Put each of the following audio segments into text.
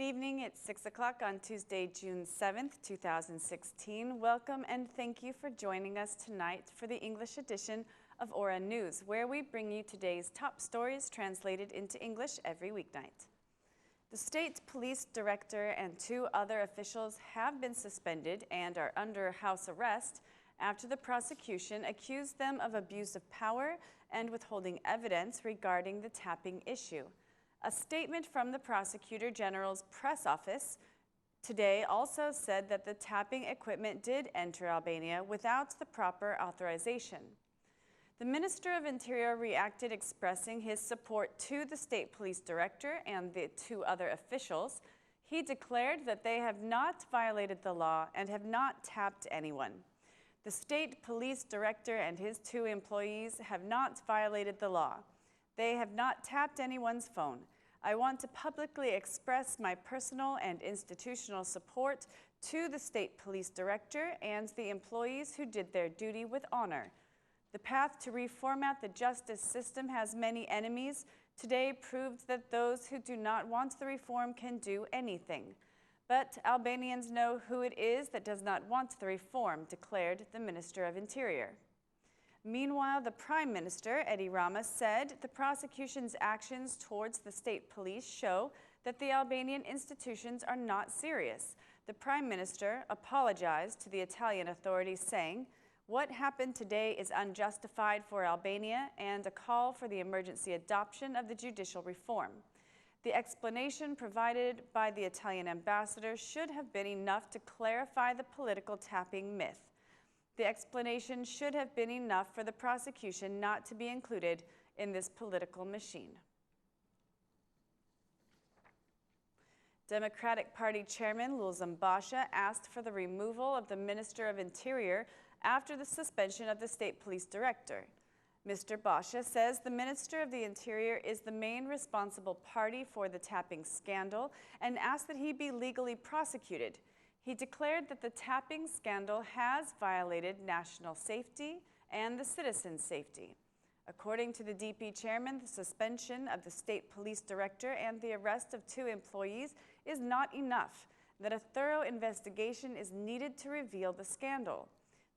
evening. It's 6 o'clock on Tuesday, June 7th, 2016. Welcome and thank you for joining us tonight for the English edition of Aura News, where we bring you today's top stories translated into English every weeknight. The state police director and 2 other officials have been suspended and are under house arrest after the prosecution accused them of abuse of power and withholding evidence regarding the tapping issue. A statement from the Prosecutor General's press office today also said that the tapping equipment did enter Albania without the proper authorization. The Minister of Interior reacted, expressing his support to the state police director and the 2 other officials. He declared that they have not violated the law and have not tapped anyone. The state police director and his 2 employees have not violated the law. They have not tapped anyone's phone. I want to publicly express my personal and institutional support to the state police director and the employees who did their duty with honor. The path to reformat the justice system has many enemies. Today proved that those who do not want the reform can do anything. But Albanians know who it is that does not want the reform, declared the Minister of Interior. Meanwhile, the Prime Minister, Edi Rama, said the prosecution's actions towards the state police show that the Albanian institutions are not serious. The Prime Minister apologized to the Italian authorities, saying, "What happened today is unjustified for Albania and a call for the emergency adoption of the judicial reform." The explanation provided by the Italian ambassador should have been enough to clarify the political tapping myth. The explanation should have been enough for the prosecution not to be included in this political machine. Democratic Party Chairman Basha asked for the removal of the Minister of Interior after the suspension of the state police director. Mr. Basha says the Minister of the Interior is the main responsible party for the tapping scandal and asked that he be legally prosecuted. He declared that the tapping scandal has violated national safety and the citizens' safety. According to the DP chairman, the suspension of the state police director and the arrest of 2 employees is not enough, that a thorough investigation is needed to reveal the scandal.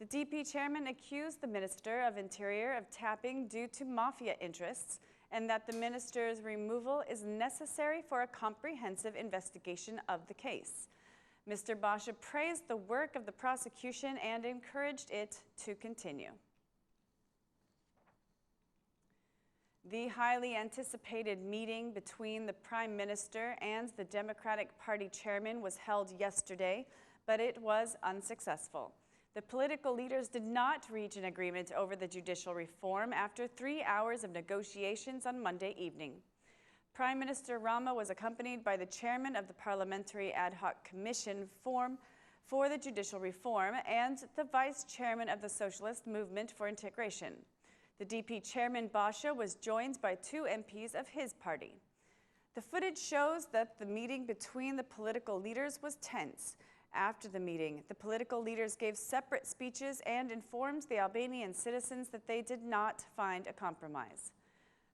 The DP chairman accused the Minister of Interior of tapping due to mafia interests and that the minister's removal is necessary for a comprehensive investigation of the case. Mr. Basha praised the work of the prosecution and encouraged it to continue. The highly anticipated meeting between the Prime Minister and the Democratic Party chairman was held yesterday, but it was unsuccessful. The political leaders did not reach an agreement over the judicial reform after 3 hours of negotiations on Monday evening. Prime Minister Rama was accompanied by the chairman of the Parliamentary Ad Hoc Commission for the Judicial Reform and the vice chairman of the Socialist Movement for Integration. The DP chairman Basha was joined by 2 MPs of his party. The footage shows that the meeting between the political leaders was tense. After the meeting, the political leaders gave separate speeches and informed the Albanian citizens that they did not find a compromise.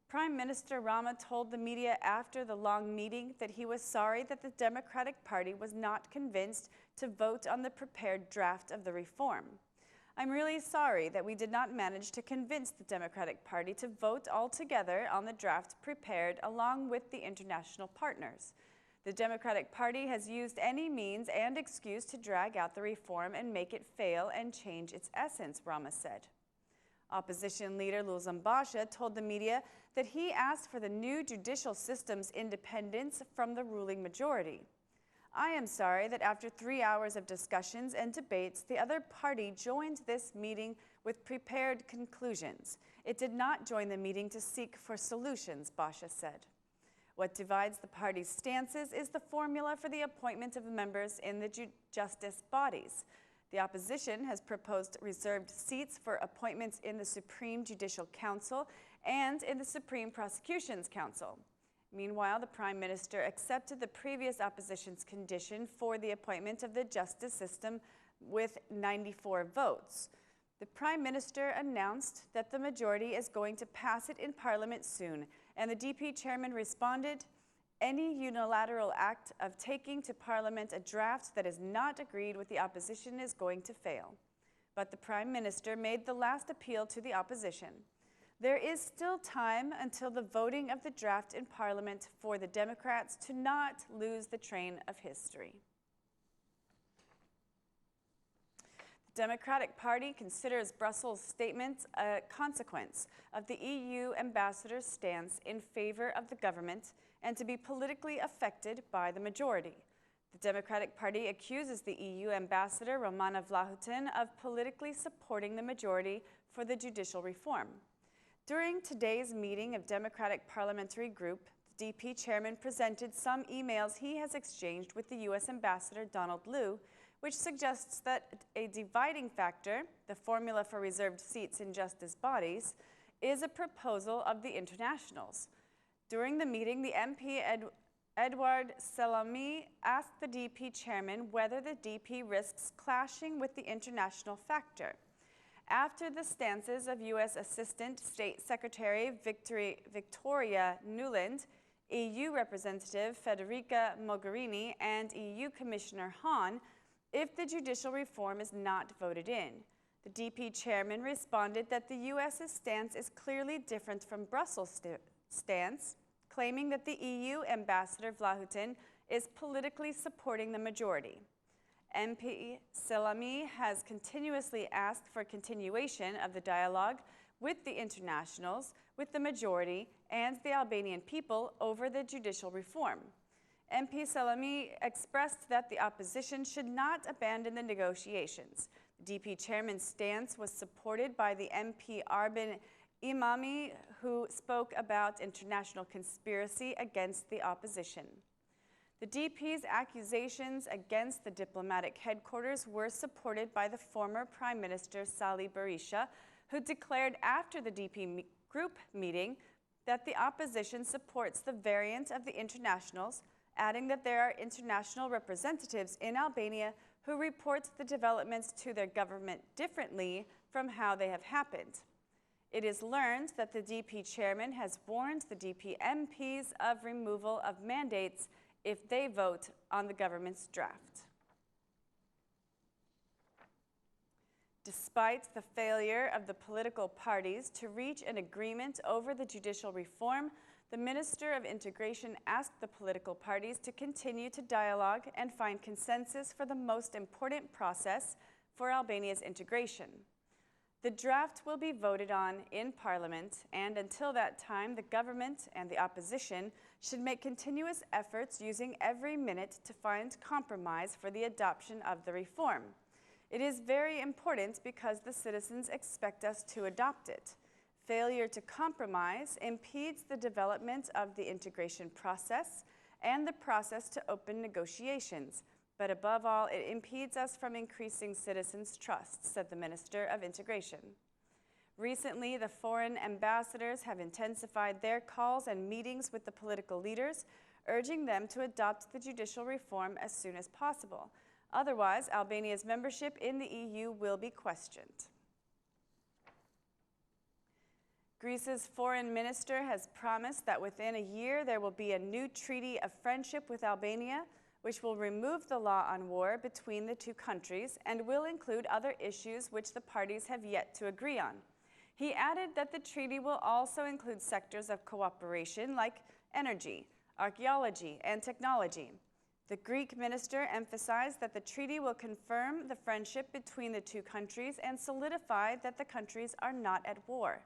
Prime Minister Rama told the media after the long meeting that he was sorry that the Democratic Party was not convinced to vote on the prepared draft of the reform. "I'm really sorry that we did not manage to convince the Democratic Party to vote altogether on the draft prepared along with the international partners. The Democratic Party has used any means and excuse to drag out the reform and make it fail and change its essence," Rama said. Opposition leader Basha told the media that he asked for the new judicial system's independence from the ruling majority. "I am sorry that after 3 hours of discussions and debates, the other party joined this meeting with prepared conclusions. It did not join the meeting to seek for solutions," Basha said. What divides the party's stances is the formula for the appointment of members in the justice bodies. The opposition has proposed reserved seats for appointments in the Supreme Judicial Council and in the Supreme Prosecution's Council. Meanwhile, the Prime Minister accepted the previous opposition's condition for the appointment of the justice system with 94 votes. The Prime Minister announced that the majority is going to pass it in Parliament soon, and the DP chairman responded, Any unilateral act of taking to Parliament a draft that is not agreed with the opposition is going to fail. But the Prime Minister made the last appeal to the opposition. There is still time until the voting of the draft in Parliament for the Democrats to not lose the train of history. The Democratic Party considers Brussels' statements a consequence of the EU ambassador's stance in favor of the government and to be politically affected by the majority. The Democratic Party accuses the EU ambassador, Romana Vlahutin, of politically supporting the majority for the judicial reform. During today's meeting of Democratic Parliamentary Group, the DP chairman presented some emails he has exchanged with the U.S. Ambassador Donald Liu, which suggests that a dividing factor, the formula for reserved seats in justice bodies, is a proposal of the internationals. During the meeting, the MP Edward Selami asked the DP chairman whether the DP risks clashing with the international factor. After the stances of U.S. Assistant State Secretary Victoria Nuland, EU Representative Federica Mogherini, and EU Commissioner Hahn, if the judicial reform is not voted in. The DP chairman responded that the U.S.'s stance is clearly different from Brussels' stance, claiming that the EU ambassador Vlahutin is politically supporting the majority. MP Selami has continuously asked for continuation of the dialogue with the internationals, with the majority, and the Albanian people over the judicial reform. MP Selami expressed that the opposition should not abandon the negotiations. The DP chairman's stance was supported by the MP Arben Imami, who spoke about international conspiracy against the opposition. The DP's accusations against the diplomatic headquarters were supported by the former Prime Minister Sali Berisha, who declared after the DP group meeting that the opposition supports the variant of the internationals, adding that there are international representatives in Albania who report the developments to their government differently from how they have happened. It is learned that the DP chairman has warned the DP MPs of removal of mandates if they vote on the government's draft. Despite the failure of the political parties to reach an agreement over the judicial reform, the Minister of Integration asked the political parties to continue to dialogue and find consensus for the most important process for Albania's integration. The draft will be voted on in Parliament, and until that time, the government and the opposition should make continuous efforts using every minute to find compromise for the adoption of the reform. It is very important because the citizens expect us to adopt it. Failure to compromise impedes the development of the integration process and the process to open negotiations. But above all, it impedes us from increasing citizens' trust, said the Minister of Integration. Recently, the foreign ambassadors have intensified their calls and meetings with the political leaders, urging them to adopt the judicial reform as soon as possible. Otherwise, Albania's membership in the EU will be questioned. Greece's foreign minister has promised that within a year there will be a new treaty of friendship with Albania, which will remove the law on war between the two countries and will include other issues which the parties have yet to agree on. He added that the treaty will also include sectors of cooperation like energy, archaeology, and technology. The Greek minister emphasized that the treaty will confirm the friendship between the two countries and solidify that the countries are not at war.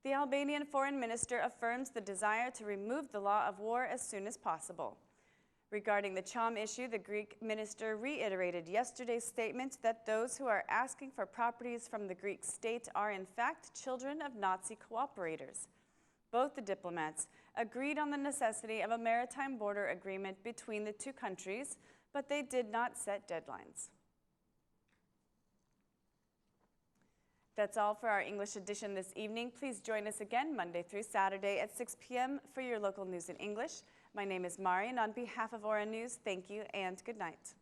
The Albanian foreign minister affirms the desire to remove the law of war as soon as possible. Regarding the CHOM issue, the Greek minister reiterated yesterday's statement that those who are asking for properties from the Greek state are in fact children of Nazi cooperators. Both the diplomats agreed on the necessity of a maritime border agreement between the two countries, but they did not set deadlines. That's all for our English edition this evening. Please join us again Monday through Saturday at 6 p.m. for your local news in English. My name is Mari, and on behalf of Aura News, thank you and good night.